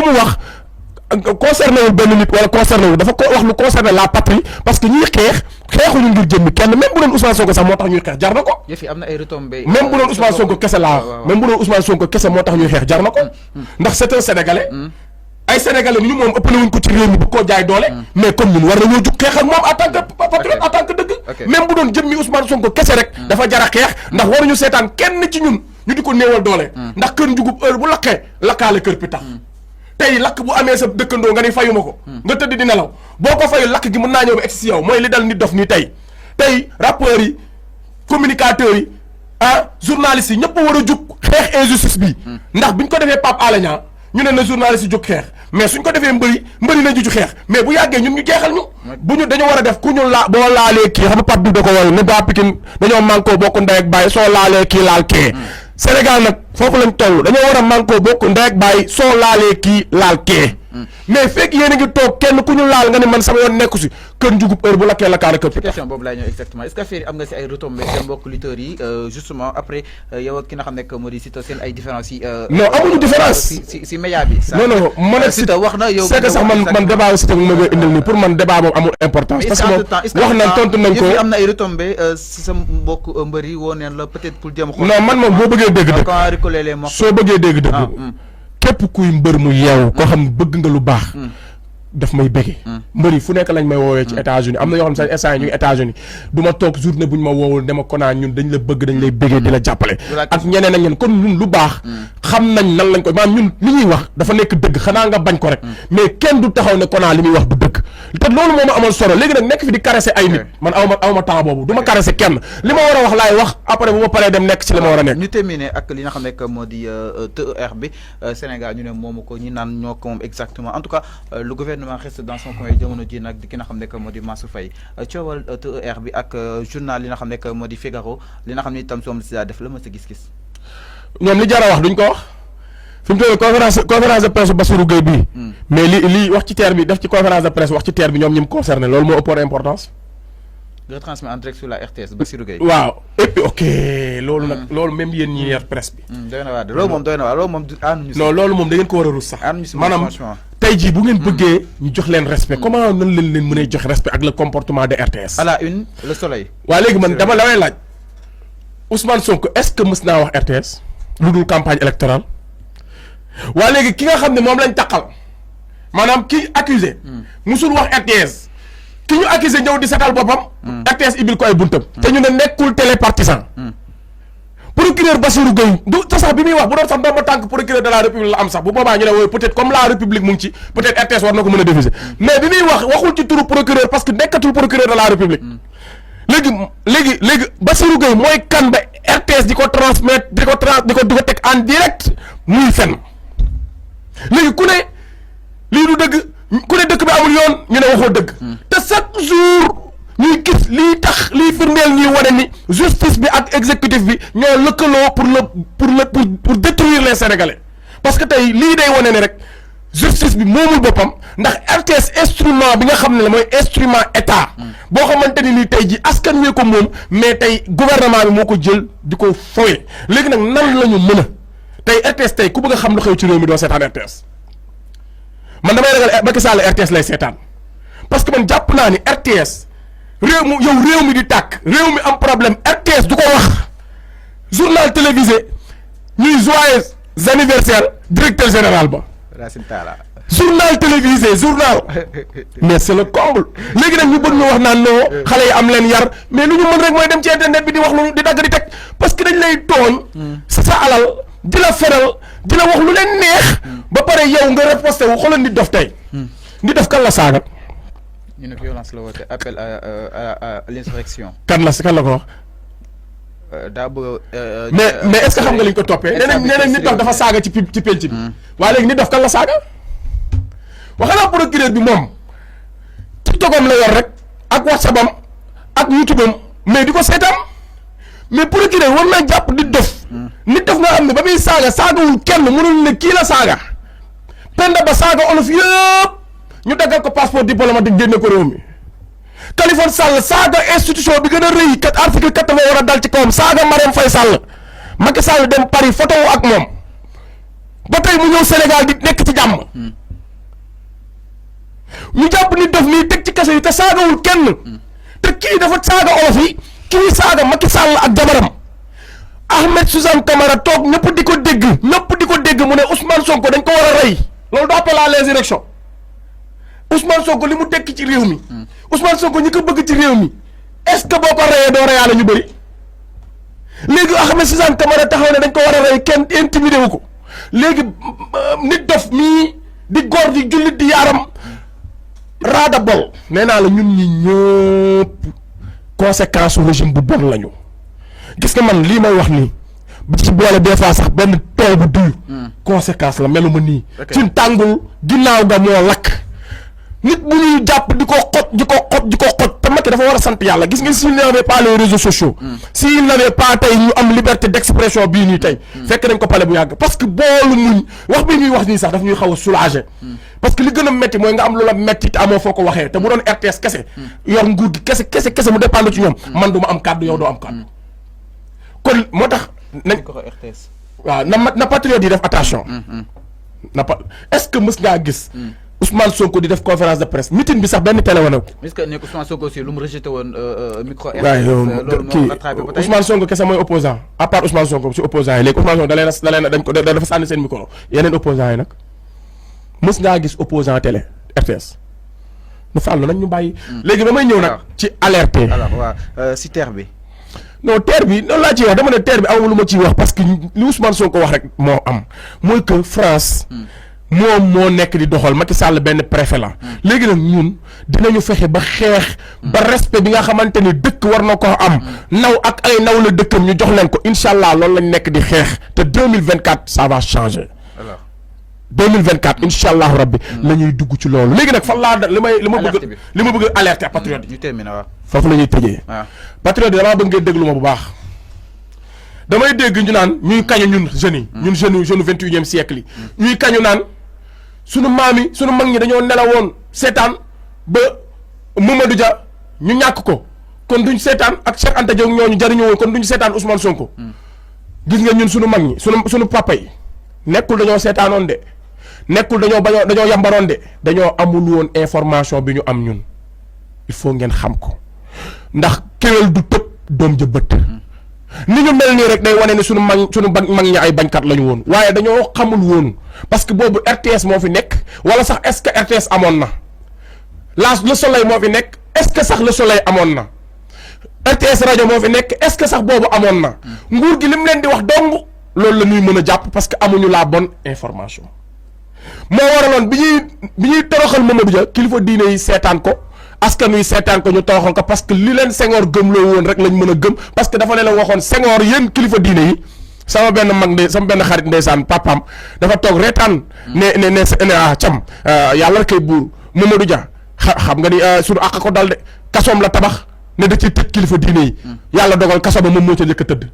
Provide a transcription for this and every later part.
mu wax concerné wul benn nit wala concerné wul dafa ko wax lu concerné la patrie parce que ñuy xeexuñu ngir jëmmi kenn même bu doon Ousmane Sonko sax moo tax ñuy xeex jar na ko. yëf yi am na ay retombées. même bu doon Ousmane Sonko kese laa même bu doon Ousmane Sonko kese moo tax ñuy xeex jar na ko. ndax c'est un sénégalais. ay sénégalais ñu moom ëppale wuñ ko ci réew mi bu ko jaay doole. mais comme ñun war nañoo jug xeex ak moom en tant que patriote en tant que dëgg. même bu doon jëmmi Ousmane Sonko kese rek. dafa jar a xeex ndax waruñu seetaan kenn ci ñun ñu di ko néewal doole. ndax kër njugub heure bu lakkee lakkaale kër pi tax tey lakk bu amee sa dëkkandoo nga ni fayuma ko nga tëdd di nelaw boo ko fayu lakk gi mën naa ñëw ba egsi si yow mooy li dal nit dof nii tey rappeurs yi communicateurs yi journalistes yi ñëpp war a jug xeex injustice bi ndax biñ ko defee Pape Alé Niang ñu ne na journalistes yi jug xeex mais suñ ko defee mbëri na ju xeex mais bu yàggee ñun ñu jeexal ñu bu ñu dañoo war a def ku ñu boo laalee kii xam nga Pape bi da ko woy ne daa Pikine dañoo manko bokk ndey ak bàyyi soo laalee kii laal kee Sénégal nag foofu lañ toll dañoo war a manko bokk ndey ak bàyyi soo laalee kii laal kee mais fekk yéen a ngi toog kenn ku ñu laal nga ne man sama yoon nekku si kër njugub heure bu lakkee lakkaale kër question boobu laay ñëw exactement est-ce que affaire yi am nga si ay retombées seen mbokk lutteurs yi justement après yow ak ki nga xam ne moo di Siteu seen ay différence yi non amuñu différence si média bi non man ak Siteu wax na yow c'est que sax man débat Siteu ma koy indil nii pour man débat boobu amul importance parce que moom wax nañ tontu nañ ko am na ay retombées si sa mbokk mbër yi woo neen la peut-être pour jéem a xool non man moom boo bëggee dégg dëgg quand recoller les morceaux soo bëggee dégg dëgg képp kuy mbër mu yeewu koo xam ne bëgg nga lu baax daf may bëggee mbër yi fu nekk lañ may woowee ci États-Unis am na yoo xam ne sax instant yi ñu ngi États-Unis du ma toog journée bu ñu ma woowul dama ko naan ñun dañ la bëgg dañ lay bëggee di la jàppale ak ñeneen ak ñeneen kon ñun lu baax xam nañ nan lañ ko maanaam ñun li ñuy wax dafa nekk dëgg xanaa nga bañ ko rek mais kenn du taxaw ne Kona li muy wax du dëgg te loolu moo ma amoon solo léegi nag nekk fi di caresser ay nit man awma temps boobu du ma caresser kenn li ma war a wax laay wax après bu ma paree dem nekk ci li ma war a nekk ñu terminer ak li nga xam ne moo di TER bi Sénégal ñu ne moomu ko ñi naan ñoo ko moom exactement en tout cas le gouvernement reste dans son coin jamono ji nag di ki nga xam ne moo di Mansour Faye coowal TER bi ak journal li nga xam ne moo di Figaro li nga xam ne itam soom si daa def la ma sa gis-gis ñoom li jar a wax duñ ko wax fi mu toll conférence de presse Bassirou Gueye bii mais li wax ci TER bi def ci conférence de presse wax ci TER bi ñoom ñi mu concerné loolu moo ëppoon importance retransmis en direct sur la RTS Bassirou Gueye waaw et puis ok loolu nag loolu même yéen ñi yor presse bi doy na waar loolu moom doy na waar loolu moom non loolu moom da ngeen ko war a rus sax maanaam tey jii bu ngeen bëggee ñu jox leen respect comment nan leen mën a jox respect ak le comportement de RTS à la une le soleil waa léegi man dama la may laaj Ousmane Sonko est-ce que mës naa wax RTS lu dul campagne électorale waa léegi ki nga xam ne moom lañ taqal maanaam ki accusé musul wax RTS ki ñu accusé ñëw di setal boppam RTS ibil ko ay buntam te ñu ne nekkul télépartisan procureur Bassirou Gueye du te sax bi muy wax bu doon sax ndomba tànk procureur de la république la am sax bu boobaa ñu ne wooyu peut-être comme la république mu ngi ci peut-être RTS war na ko mën a diffuser mais bi muy wax waxul ci turu procureur parce que nekkatul procureur de la république léegi Bassirou Gueye mooy kan ba RTS di ko transmettre di ko teg en direct muy fen léegi ku ne lii du dëgg ku ne dëkk bi amul yoon ñu ne waxoo dëgg te chaque jour ñuy gis lii tax lii firndeel ñuy wane ni justice bi ak exécutif bi ñoo lëkkaloo pour détruire les Sénégalais parce que tey lii day wane ne rek justice bi moomul boppam ndax RTS instrument bi nga xam ne la mooy instrument état boo xamante ni nii tey ji askan wi ko moom mais tey gouvernement bi moo ko jël di ko fowe léegi nag nan la ñu mën a tey RTS tey ku bëgg a xam lu xew ci réew mi doo seetaan RTS man damay ragal Macky Sall RTS lay seetaan parce que man jàpp naa ni RTS réew mi di tàkk réew mi am problème RTS du ko wax journal télévisé ñuy joyeux anniversaire directeur général ba Racine Talla journal télévisé journal mais c'est le comble léegi nag ñu bëgg ñu wax naan non xale yi am leen yar mais lu ñu mën rek mooy dem ci internet bi di wax lu di dagg di teg parce que dañ lay tooñ sa alal di la feral di la wax lu leen neex ba pare yow nga riposté wu xoolal nit dof tey nit dof kan la saaga ñu ne violence la woote appel à l'insurrection kan la ko wax daa bëgg mais est-ce que xam nga liñ ko toppee nee nañ nit dof dafa saaga ci penc bi waaye léegi nit dof kan la saaga waxanaa procureur bi moom TikTokam la yor rek ak WhatsAppam ak YouTubeam mais di ko seetaan mais procureur war naa jàpp nit dof nga xam ne ba muy saagawul kenn mënul ne kii la saaga Penda Ba saaga olof yëpp ñu daggal ko passeport diplomatique génne ko réew mi Khalifa Sall saaga institution bi gën a rëy kat article 80 war a dal ci kawam saaga Marème Faye Sall Macky Sall dem Paris photo ak moom ba tey mu ñëw Sénégal di nekk ci jàmm ñu jàpp ni def nii teg ci kaso yi te saagawul kenn te kii dafa saaga olof yi kii saaga Macky Sall ak jabaram Ahmed Suzanne Camara toog ñëpp di ko dégg mu ne Ousmane Sonko dañ ko war a rey loolu du appel à l'insurrection Ousmane Sonko li mu tekki ci réew mi Ousmane Sonko ñi ko bëgg ci réew mi est-ce que boo ko reyee doo reyaale ñu bëri léegi Ahmed Suzanne Camara taxaw ne dañ ko war a rey kenn intimidé wu ko léegi nit dof mii di góor di jullit di yaaram raada bol nee naa la ñun ñi ñëpp conséquence u régime bu bon lañu gis nga man lii may wax nii bi ci boole des fois sax benn tool bu duy conséquence la meluma nii ci tàngul ginnaaw ga moo lakk nit bu ñuy jàpp di ko xoj te Macky dafa war a sant yàlla gis nga s'il n'avait pas les réseaux sociaux s'il n'avait pas tey ñu am liberté d'expression bii nii tey fekk nañ ko pale bu yàgg parce que boolu muñ wax bi ñuy wax nii sax daf ñuy xaw a soulager parce que li gën a métti mooy nga am loola métti te amoo foo ko waxee te bu doon RTS kese yor nguur gi kese mu dépendre ci ñoom man du ma am kàddu yow doo am kàddu kon moo tax nañ ko RTS waaw na patriote yi def attention est-ce que mës ngaa gis Ousmane Sonko di def conférence de presse meeting bi sax benn télé wane ko. est-ce que nekk Ousmane Sonko aussi lu mu rejeté woon micro RTS. loolu moo rattrapé ba tey Ousmane Sonko kese mooy opposant à part Ousmane Sonko si opposant yi léegi Ousmane Sonko dañ ko dafa sànni seen micro yeneen opposant yi nag mës ngaa gis opposant télé RTS nu fàllu nañ ñu bàyyi. léegi damay ñëw nag ci alerté. alors waaw si terre bi. non terre bi noonu laa ciy wax dama ne terre bi amul lu ma ciy wax parce que li Ousmane Sonko wax rek moo am mooy que France. moom moo nekk di doxal Macky Sall benn préfet la léegi nag ñun dinañu fexe ba xeex ba respect bi nga xamante ni dëkk war na ko am naw ak ay naw la dëkkam ñu jox leen ko incha allah loolu lañ nekk di xeex te 2024 ça va changer. alors 2024 incha allahu rabbi la ñuy dugg ci loolu léegi nag fan laa li ma bëgg alerter patriote yi. ñu terminer waaw. foofu la ñuy tëjee. waaw patriote yi damaa bëgg ngeen déglu ma bu baax. damay dégg ñu naan ñuy kañu ñun jeunes yi. ñun jeunes 21e siècle yi. ñuy kañu naan. sunu maam yi sunu mag ñi dañoo nelawoon seetaan ba Mamadou Dia ñu ñàkk ko kon duñ seetaan ak Cheikh Anta Diop ñooñu jariñoo woon kon duñ seetaan Ousmane Sonko. gis nga ñun sunu mag ñi sunu papa yi nekkul dañoo seetaanoon de nekkul dañoo yambaroon de dañoo amul woon information bi ñu am ñun il faut ngeen xam ko ndax kéwél du tëb doom ja bët ni ñu mel nii rek day wane ne sunu mag ñi ay bañkat lañu woon waaye dañoo xamul woon parce que boobu RTS moo fi nekk wala sax est-ce que RTS amoon na le soleil moo fi nekk est-ce que sax le soleil amoon na RTS rajo moo fi nekk est-ce que sax boobu amoon na nguur gi lim leen di wax dong loolu la ñuy mën a jàpp parce que amuñu la bonne information moo waraloon bi ñuy toroxal Mamadou Dia kilifa diine yi seetaan ko askan wi seetaan ko ñu toroxal ko parce que li leen Senghor gëmloo woon rek lañ mën a gëm parce que dafa leen waxoon Senghor yéen kilifa diine yi sama benn xarit ndeysaan papam dafa toog reetaan ne cam yàlla kay buur Mamadou Dia xam nga ni suñu àq ko dal de kasoom la tabax ne da ci tëj kilifa diine yi yàlla dogal kaso ba moom moo ca njëkk a tëdd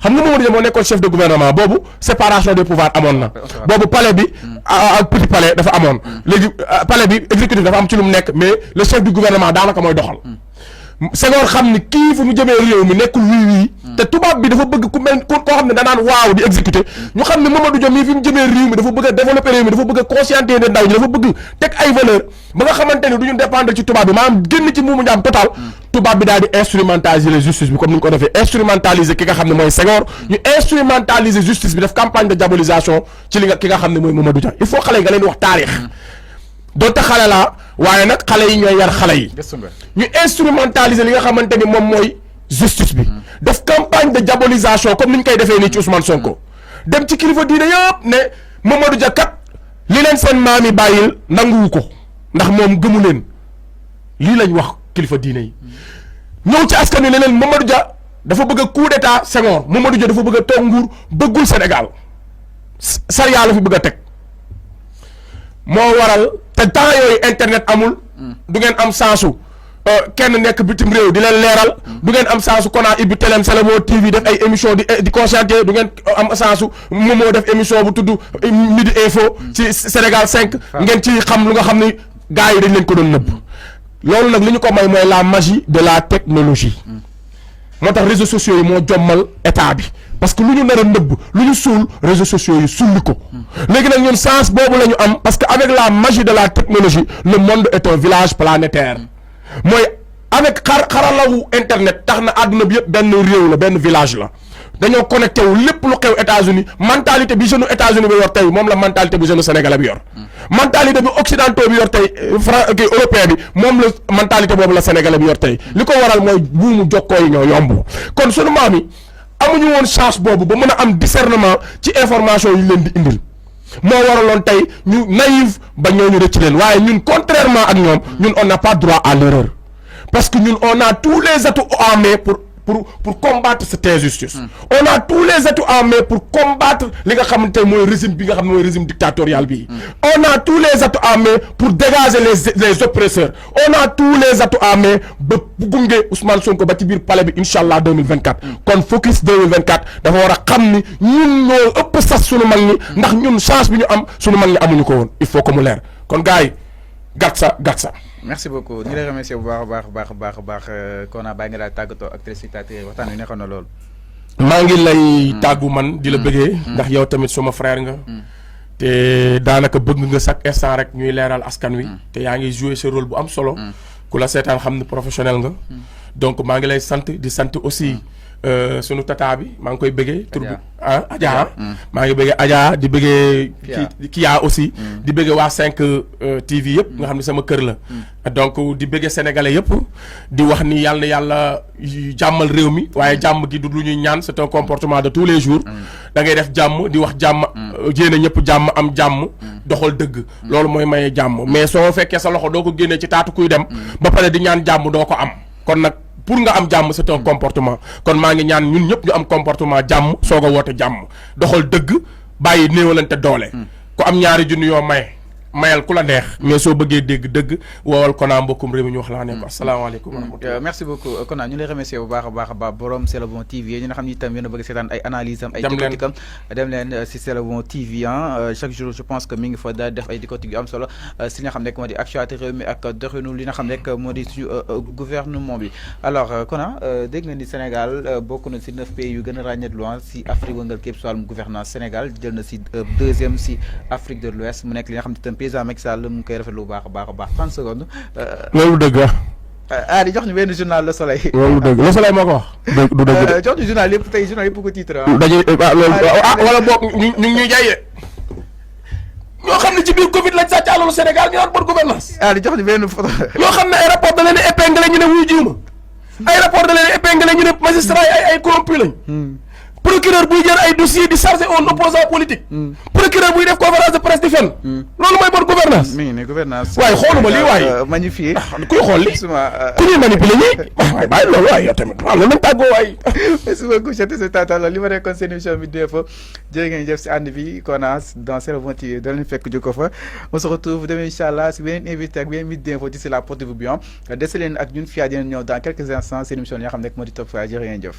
xam nga Mamadou Dia moo nekkoon chef de gouvernement boobu séparation des pouvoirs amoon na boobu palais bi ak petit palais dafa amoon léegi palais bi exécutif dafa am ci lu mu nekk mais le chef du gouvernement daanaka mooy doxal Senghor xam ni kii fu mu jëmee réew mi nekkul wii te tubaab bi dafa bëgg ku mel koo xam ne danaan waaw di exécuter ñu xam ne Mamadou Dia mii fi mu jëmee réew mi dafa bëgg a développer réew mi dafa bëgg a conscientiser ndaw ñi dafa bëgg teg ay valeur ba nga xamante ni du ñu dépendre ci tubaab bi maanaam génn ci muumu njaam total tubaab bi daal di instrumentaliser la justice bi comme ni ñu ko defee instrumentaliser ki nga xam ne mooy Senghor ñu instrumentaliser justice bi def campagne de diabolisation ci ki nga xam ne mooy Mamadou Dia il faut xale yi nga leen di wax taarix doonte xale laa waaye nag xale yi ñooy yar xale yi ñu instrumentaliser li nga xamante ni moom mooy justice bi def campagne de diabolisation comme ni ñu koy defee nii ci Ousmane Sonko dem ci kilifa diine yëpp ne Mamadou Dia kat li leen seen maam yi bàyyil nanguwu ko ndax moom gëmu leen lii lañ wax kilifa diine yi ñëw ci askan wi ne leen Mamadou Dia dafa bëgg a coup d'état Senghor Mamadou Dia dafa bëgg a toog nguur bëggul Sénégal sariya la fi bëgg a teg moo waral te temps yooyu internet amul du ngeen am sensu kenn nekk bitim réew di leen leeral du ngeen am sensu Kona ibbi Telem Selemo TV def ay émission di conscientiser du ngeen am sensu Momo def émission bu tudd Midi Info ci Sénégal 5 ngeen ci xam lu nga xam ni gars yi dañ leen ko doon nëbb loolu nag li ñu ko may mooy la magie de la technologie moo tax réseaux sociaux yi moo jommal état bi parce que lu ñu nar a nëbb lu ñu suul réseaux sociaux yi sulli ko léegi nag ñun chance boobu la ñu am parce que avec la magie de la technologie le monde est un village planétaire mooy avec xaralawu internet tax na àdduna bi yëpp benn réew la benn village la dañoo connecté wu lépp lu xew États-Unis mentalité bi jeune États-Unis bi yor tey moom la mentalité bu jeune sénégalais bi yor mentalité bi occidentaux bi yor tey kii européen bi moom la mentalité boobu la sénégalais bi yor tey li ko waral mooy buumu jokkoo yi ñoo yomb kon sunu maam yi amuñu woon chance boobu ba mën a am discernement ci information yi leen di indil moo waraloon tey ñu naïve ba ñooñu rëcc leen waaye ñun contrairement ak ñoom ñun on n'a pas droit à l'erreur parce que ñun on a tous les atouts en main pour combattre cette injustice. On a tous les atouts en main pour combattre li nga xamante mooy régime bi nga xam ne mooy régime dictatorial bi. On a tous les atouts en main pour dégager les oppresseurs. On a tous les atouts en main ba gunge Ousmane Sonko ba ci biir palais bi inshallah 2024. kon focus 2024 dafa war a xam ni ñun ñoo ëpp sax sunu mag ñi ndax ñun chance bi ñu am sunu mag ñi amuñu ko woon il faut que mu leer kon gars yi gatsa. merci beaucoup ñu lay remercier bu baax Kona bàyyi nga daal tàggatoo ak téléspectateurs yi waxtaan wi neexoon na lool. maa ngi lay tàggu man di la bëggee. ndax yow tamit suma frère nga. te daanaka bëgg nga chaque instant rek ñuy leeral askan wi. te yaa ngi jouer ce rôle bu am solo. ku la seetaan xam ne professionnel nga. donc maa ngi lay sant di sant aussi sunu tata bi maa ngi koy bëggee. tur bi Adja maa ngi bëggee Adja di bëggee. Kia aussi. di bëggee waa 5 TV yëpp nga xam ne sama kër la. donc di bëggee sénégalais yëpp di wax ni yàlla na yàlla jàmmal réew mi waaye jàmm gi du lu ñuy ñaan c'est un comportement de tous les jours. da ngay def jàmm di wax jàmm jéene ñëpp jàmm am jàmm. doxal dëgg. loolu mooy maye jàmm mais soo fekkee sa loxo doo ko génnee ci taatu kuy dem. ba pare di ñaan jàmm doo ko am kon nag. pour nga am jàmm c'est un comportement kon maa ngi ñaan ñun ñëpp ñu am comportement jàmm soog a woote jàmm doxal dëgg bàyyi néewalante doole ku am ñaari junni yoo mayal ku la neex mais soo bëggee dégg dëgg woowal Kona mbokkum réew mi ñu wax laa ne ko asalaamaaleykum wa rahmatulah merci beaucoup Kona ñu lay remercier bu baax a baax borom C'est le bon TV ñu nga xam ni itam yéen a bëgg seetaan ay analyse am ay décortique am dem leen si C'est le bon TV chaque jour je pense que mi ngi fa daal def ay décortique yu am solo si nga xam ne moo di actualité réew mi ak doxinu li nga xam ne moo di suñu gouvernement bi alors Kona dégg nga ni Sénégal bokk na si 9 pays yu gën a ràññeetlu si Afrique wëngal képp si wàllum gouvernance Sénégal jël na si 2e si Afrique de l'Ouest mu nekk li nga xam ne président Macky Sall mu ngi koy rafetlu bu baax a baax 30 secondes. loolu dëgg la. di jox ñu benn journal Le Soleil. loolu dëgg Le Soleil moo ko wax. du dëgg jox ñu journal yëpp tey journal yëpp ko titre dañuy wala boog ñu ñuy jaayee. ñoo xam ne ci biir Covid lañ sàcc alalu Sénégal ñu naan bonne gouvernance. di jox ñu benn photo. ñoo xam ne ay rapport da leen di épinglé ñu ne wuyu jiwma ay rapport da leen di épinglé ñu ne magistrat yi ay corrompu lañ. procureur buy jël ay dossier di charger un opposant politique. procureur buy def conférence de presse di fen loolu mooy bonne gouvernance. mi ngi ne gouvernance waaye xooluma lii waaye. magnifié kuy xool li ku ñuy manipuler ñi waaye bàyyi loolu waaye yow tamit waaw loolu lañ tàggoo waaye. merci beaucoup chers téléspectateurs li ma nekkoon seen émission bi dee fa jërë ngeen jëf si ànd bi Kona dans C'est le bon TV da leen fekk jóg ko fa on se retrouve demain inchallah si beneen invité ak beneen invité d'info d'ici là portez-vous bien dese leen ak ñun fii dinañ ñëw dans quelques instants seen émission yi nga xam ne moo di Top 5 jërë ngeen jëf.